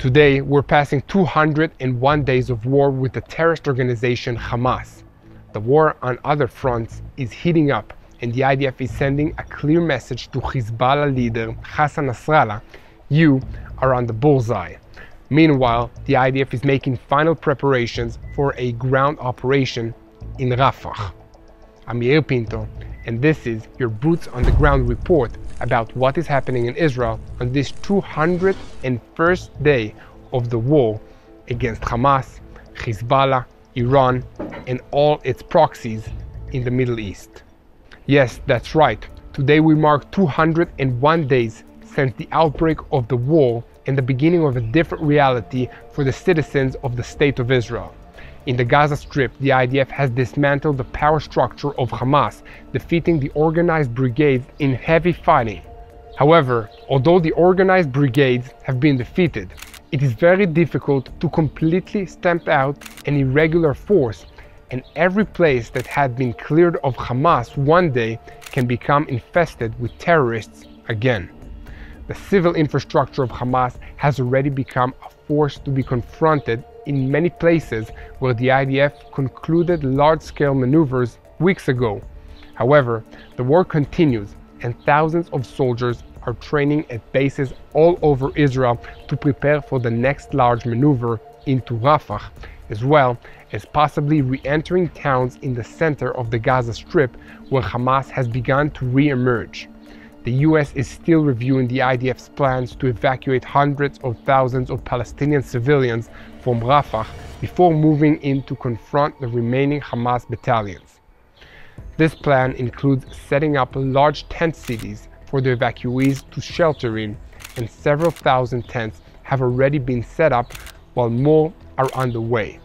Today, we're passing 201 days of war with the terrorist organization Hamas. The war on other fronts is heating up, and the IDF is sending a clear message to Hezbollah leader Hassan Nasrallah: you are on the bullseye. Meanwhile, the IDF is making final preparations for a ground operation in Rafah. I'm Yair Pinto, and this is your boots on the ground report about what is happening in Israel on this 201st day of the war against Hamas, Hezbollah, Iran, and all its proxies in the Middle East. Yes, that's right. Today we mark 201 days since the outbreak of the war and the beginning of a different reality for the citizens of the State of Israel. In the Gaza Strip, the IDF has dismantled the power structure of Hamas, defeating the organized brigades in heavy fighting. However, although the organized brigades have been defeated, it is very difficult to completely stamp out an irregular force, and every place that had been cleared of Hamas one day can become infested with terrorists again. The civil infrastructure of Hamas has already become a force to be confronted in many places where the IDF concluded large-scale maneuvers weeks ago. However, the war continues, and thousands of soldiers are training at bases all over Israel to prepare for the next large maneuver into Rafah, as well as possibly re-entering towns in the center of the Gaza Strip where Hamas has begun to re-emerge. The US is still reviewing the IDF's plans to evacuate hundreds of thousands of Palestinian civilians from Rafah before moving in to confront the remaining Hamas battalions. This plan includes setting up large tent cities for the evacuees to shelter in, and several thousand tents have already been set up while more are on the way.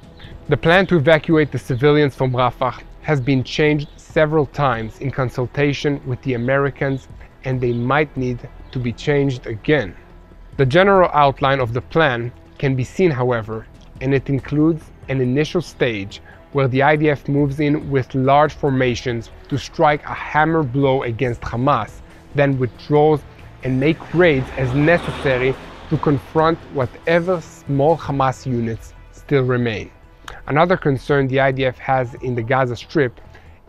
The plan to evacuate the civilians from Rafah has been changed several times in consultation with the Americans, and they might need to be changed again. The general outline of the plan can be seen, however, and it includes an initial stage where the IDF moves in with large formations to strike a hammer blow against Hamas, then withdraws and make raids as necessary to confront whatever small Hamas units still remain. Another concern the IDF has in the Gaza Strip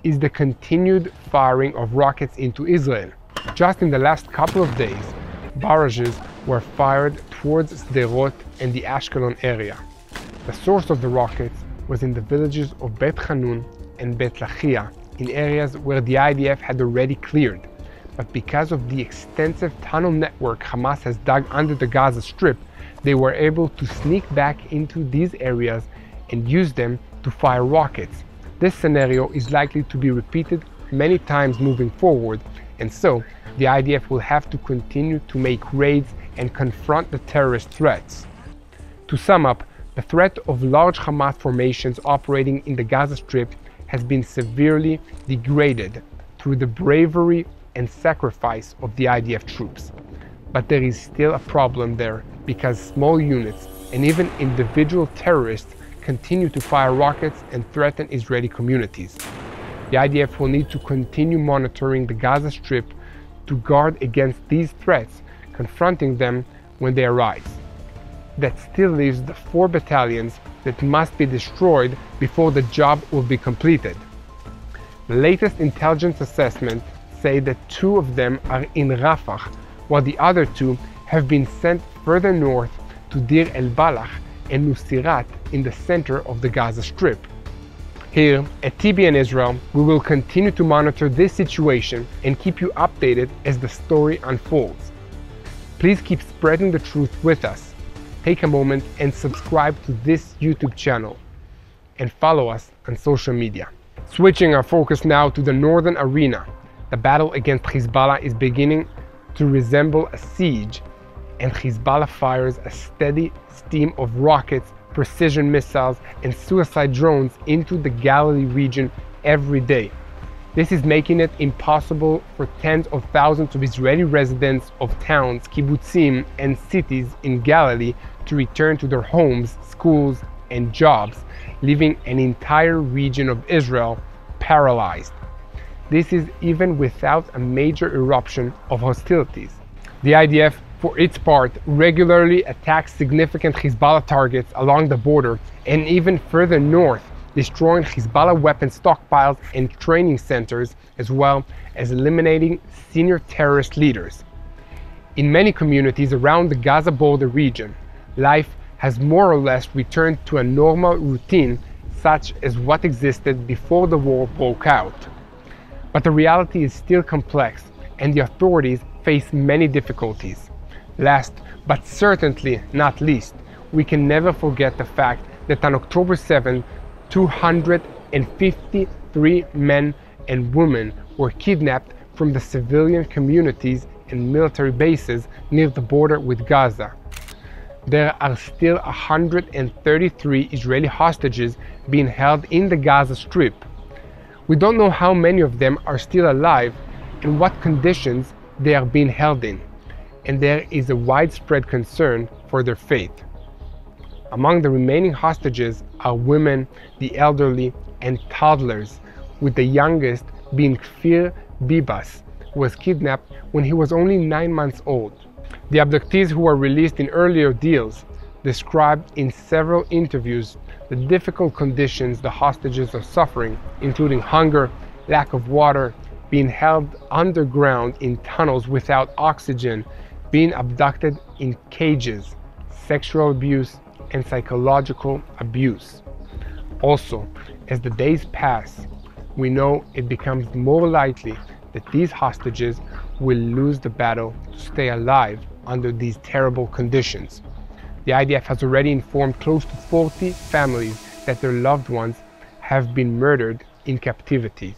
is the continued firing of rockets into Israel. Just in the last couple of days, barrages were fired towards Sderot and the Ashkelon area. The source of the rockets was in the villages of Bet Hanun and Bet Lachia, in areas where the IDF had already cleared. But because of the extensive tunnel network Hamas has dug under the Gaza Strip, they were able to sneak back into these areas and use them to fire rockets. This scenario is likely to be repeated many times moving forward, and so the IDF will have to continue to make raids and confront the terrorist threats. To sum up, the threat of large Hamas formations operating in the Gaza Strip has been severely degraded through the bravery and sacrifice of the IDF troops. But there is still a problem there because small units and even individual terrorists continue to fire rockets and threaten Israeli communities. The IDF will need to continue monitoring the Gaza Strip to guard against these threats, confronting them when they arise. That still leaves the 4 battalions that must be destroyed before the job will be completed. The latest intelligence assessments say that 2 of them are in Rafah, while the other 2 have been sent further north to Deir el-Balach and Nusirat in the center of the Gaza Strip. Here at TBN Israel, we will continue to monitor this situation and keep you updated as the story unfolds. Please keep spreading the truth with us. Take a moment and subscribe to this YouTube channel and follow us on social media. Switching our focus now to the northern arena, the battle against Hezbollah is beginning to resemble a siege, and Hezbollah fires a steady stream of rockets, precision missiles, and suicide drones into the Galilee region every day. This is making it impossible for tens of thousands of Israeli residents of towns, kibbutzim, and cities in Galilee to return to their homes, schools, and jobs, leaving an entire region of Israel paralyzed. This is even without a major eruption of hostilities. The IDF for its part, regularly attacks significant Hezbollah targets along the border and even further north, destroying Hezbollah weapon stockpiles and training centers, as well as eliminating senior terrorist leaders. In many communities around the Gaza border region, life has more or less returned to a normal routine such as what existed before the war broke out. But the reality is still complex, and the authorities face many difficulties. Last, but certainly not least, we can never forget the fact that on October 7, 253 men and women were kidnapped from the civilian communities and military bases near the border with Gaza. There are still 133 Israeli hostages being held in the Gaza Strip. We don't know how many of them are still alive and what conditions they are being held in, and there is a widespread concern for their fate. Among the remaining hostages are women, the elderly, and toddlers, with the youngest being Kfir Bibas, who was kidnapped when he was only 9 months old. The abductees who were released in earlier deals described in several interviews the difficult conditions the hostages are suffering, including hunger, lack of water, being held underground in tunnels without oxygen, being abducted in cages, sexual abuse, and psychological abuse. Also, as the days pass, we know it becomes more likely that these hostages will lose the battle to stay alive under these terrible conditions. The IDF has already informed close to 40 families that their loved ones have been murdered in captivity.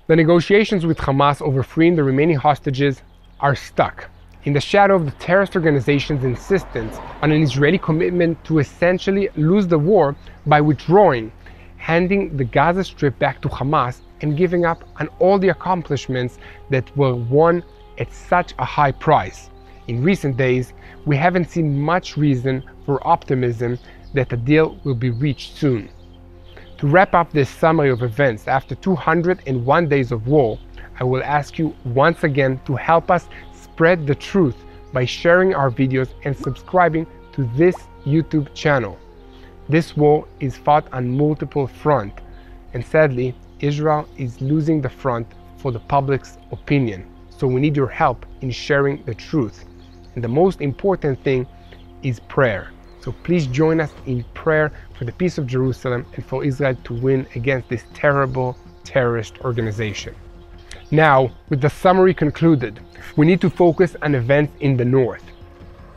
The negotiations with Hamas over freeing the remaining hostages are stuck in the shadow of the terrorist organization's insistence on an Israeli commitment to essentially lose the war by withdrawing, handing the Gaza Strip back to Hamas, and giving up on all the accomplishments that were won at such a high price. In recent days, we haven't seen much reason for optimism that a deal will be reached soon. To wrap up this summary of events after 201 days of war, I will ask you once again to help us spread the truth by sharing our videos and subscribing to this YouTube channel. This war is fought on multiple fronts, and sadly, Israel is losing the front for the public's opinion. So we need your help in sharing the truth. And the most important thing is prayer. So please join us in prayer for the peace of Jerusalem and for Israel to win against this terrible terrorist organization. Now, with the summary concluded, we need to focus on events in the north.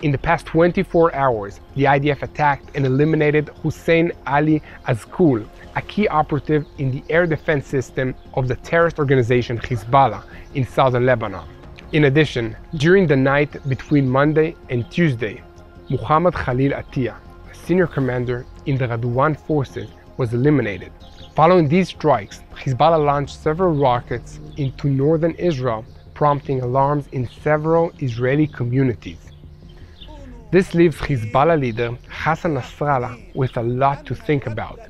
In the past 24 hours, the IDF attacked and eliminated Hussein Ali Azkul, a key operative in the air defense system of the terrorist organization Hezbollah in southern Lebanon. In addition, during the night between Monday and Tuesday, Muhammad Khalil Atiyah, a senior commander in the Radwan forces, was eliminated. Following these strikes, Hezbollah launched several rockets into northern Israel, prompting alarms in several Israeli communities. This leaves Hezbollah leader Hassan Nasrallah with a lot to think about.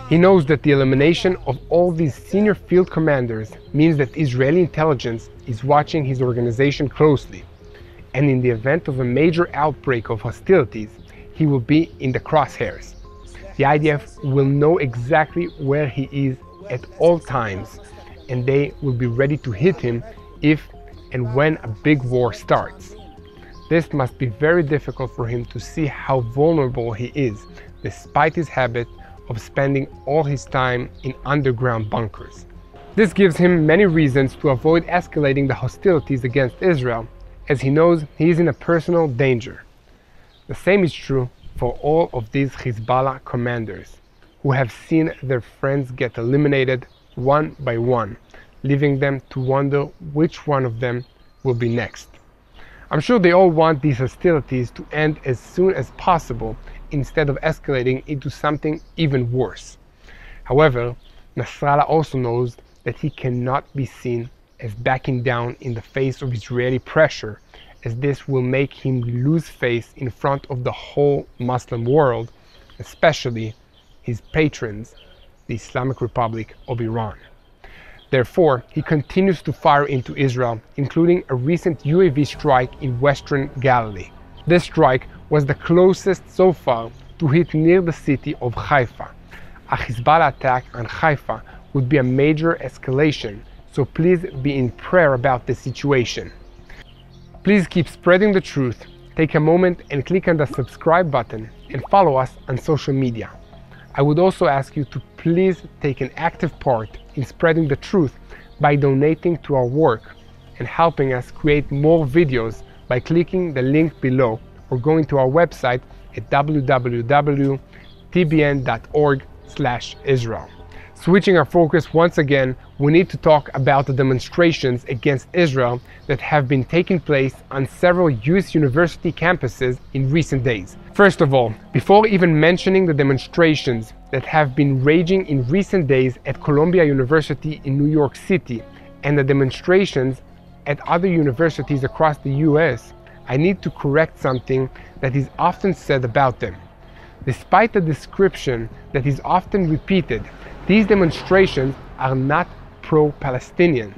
He knows that the elimination of all these senior field commanders means that Israeli intelligence is watching his organization closely, and in the event of a major outbreak of hostilities, he will be in the crosshairs. The IDF will know exactly where he is at all times, and they will be ready to hit him if and when a big war starts. This must be very difficult for him to see how vulnerable he is, despite his habit of spending all his time in underground bunkers. This gives him many reasons to avoid escalating the hostilities against Israel, as he knows he is in a personal danger. The same is true for all of these Hezbollah commanders, who have seen their friends get eliminated one by one, leaving them to wonder which one of them will be next. I'm sure they all want these hostilities to end as soon as possible instead of escalating into something even worse. However, Nasrallah also knows that he cannot be seen as backing down in the face of Israeli pressure, as this will make him lose face in front of the whole Muslim world, especially his patrons, the Islamic Republic of Iran. Therefore, he continues to fire into Israel, including a recent UAV strike in western Galilee. This strike was the closest so far to hit near the city of Haifa. A Hezbollah attack on Haifa would be a major escalation, so please be in prayer about the situation. Please keep spreading the truth. Take a moment and click on the subscribe button and follow us on social media. I would also ask you to please take an active part in spreading the truth by donating to our work and helping us create more videos by clicking the link below or going to our website at www.tbn.org/Israel. Switching our focus once again, we need to talk about the demonstrations against Israel that have been taking place on several US university campuses in recent days. First of all, before even mentioning the demonstrations that have been raging in recent days at Columbia University in New York City and the demonstrations at other universities across the US, I need to correct something that is often said about them. Despite the description that is often repeated, these demonstrations are not pro-Palestinian.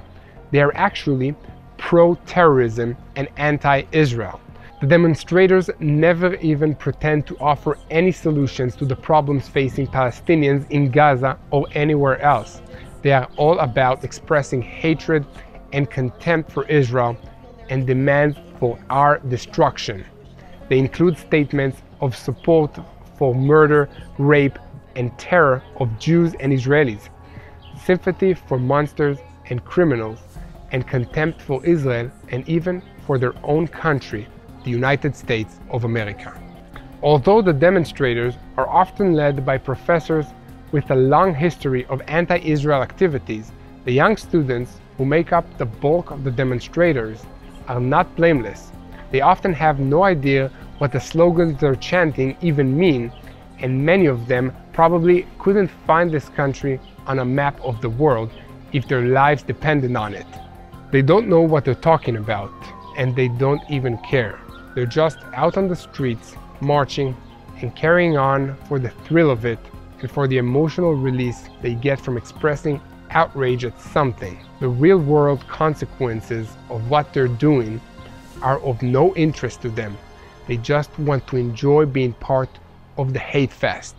They are actually pro-terrorism and anti-Israel. The demonstrators never even pretend to offer any solutions to the problems facing Palestinians in Gaza or anywhere else. They are all about expressing hatred and contempt for Israel and demands for our destruction. They include statements of support for murder, rape, and terror of Jews and Israelis, sympathy for monsters and criminals, and contempt for Israel and even for their own country, the United States of America. Although the demonstrators are often led by professors with a long history of anti-Israel activities, the young students who make up the bulk of the demonstrators are not blameless. They often have no idea what the slogans they're chanting even mean, and many of them probably couldn't find this country on a map of the world if their lives depended on it. They don't know what they're talking about, and they don't even care. They're just out on the streets, marching and carrying on for the thrill of it and for the emotional release they get from expressing outrage at something. The real-world consequences of what they're doing are of no interest to them. They just want to enjoy being part of the hate fest.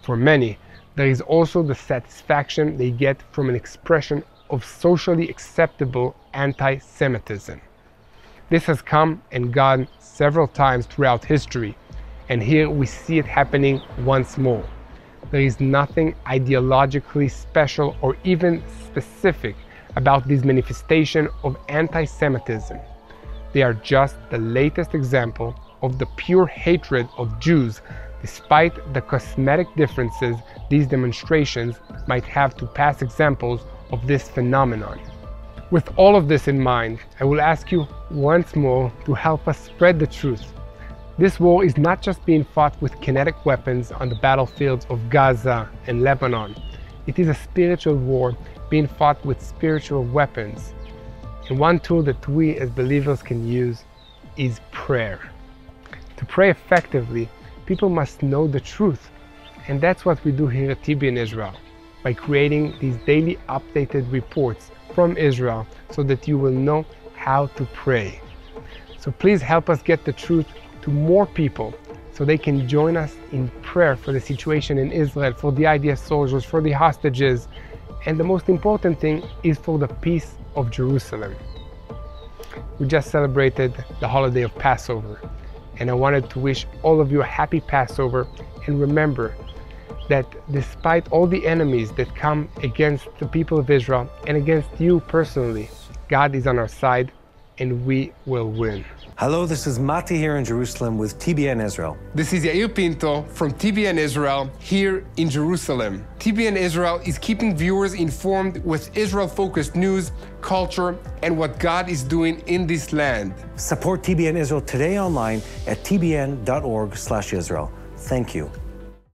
For many, there is also the satisfaction they get from an expression of socially acceptable anti-Semitism. This has come and gone several times throughout history, and here we see it happening once more. There is nothing ideologically special or even specific about this manifestation of anti-Semitism. They are just the latest example of the pure hatred of Jews, despite the cosmetic differences these demonstrations might have to past examples of this phenomenon. With all of this in mind, I will ask you once more to help us spread the truth. This war is not just being fought with kinetic weapons on the battlefields of Gaza and Lebanon. It is a spiritual war being fought with spiritual weapons. And one tool that we as believers can use is prayer. To pray effectively, people must know the truth. And that's what we do here at TBN Israel, by creating these daily updated reports from Israel so that you will know how to pray. So please help us get the truth to more people so they can join us in prayer for the situation in Israel, for the IDF soldiers, for the hostages, and the most important thing is for the peace of Jerusalem. We just celebrated the holiday of Passover, and I wanted to wish all of you a happy Passover, and remember that despite all the enemies that come against the people of Israel and against you personally, God is on our side and we will win. Hello, this is Mati here in Jerusalem with TBN Israel. This is Yair Pinto from TBN Israel here in Jerusalem. TBN Israel is keeping viewers informed with Israel-focused news, culture, and what God is doing in this land. Support TBN Israel today online at tbn.org/Israel. Thank you.